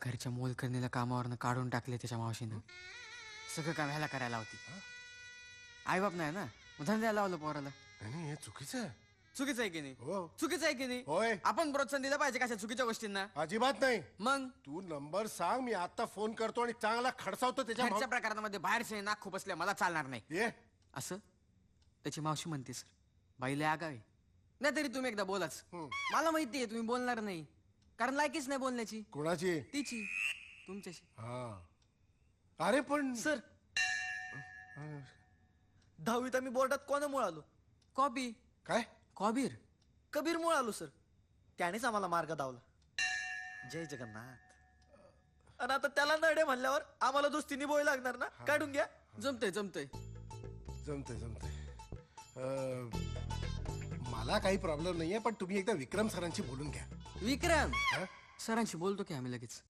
घरच्या मोलकरणीला कामावरनं काढून टाकले त्याच्या मावशीनं. सगळं काम ह्याला करायला होती. आई बाप नाही ना, मग धंद्याला लावलं पोराला. नाही हे चुकीचं आहे. चुकीचं आहे की नाही? हो. चुकीचं आहे की नाही? होय. आपण प्रोत्साहन दिलं पाहिजे कशा चुकीच्या गोष्टींना. अजिबात नाही. मग तू नंबर सांग, मी आता फोन करतो आणि चांगला खडसावतो त्याच्या घरच्या प्रकारांमध्ये बाहेरचे नाक खूप असल्या मला चालणार नाही. ये असं त्याची मावशी म्हणते सर. बाईला आगावे नाही तरी तुम्ही एकदा बोलाच. मला माहितीये तुम्ही बोलणार नाही, कारण लायकीच नाही बोलण्याची. कोणाची? तिची तुमच्याशी. हा अरे पण सर 10वीत आम्ही बोर्डात कोणामुळे आलो? कॉबी काय कॉबीर कबीरमुळे आलो सर. त्यानेच आम्हाला मार्ग दावला. जय जगन्नाथ. आणि आता त्याला नडे म्हणल्यावर आम्हाला दोस्तीने बोय लागणार ना. काढून घ्या. जमतंय जमतंय. जमतंय जमतंय. मला काही प्रॉब्लेम नाहीये, पण तुम्ही एकदा विक्रम सरांशी बोलून घ्या. विक्रम हा? सरांशी बोलतो की आम्ही लगेच.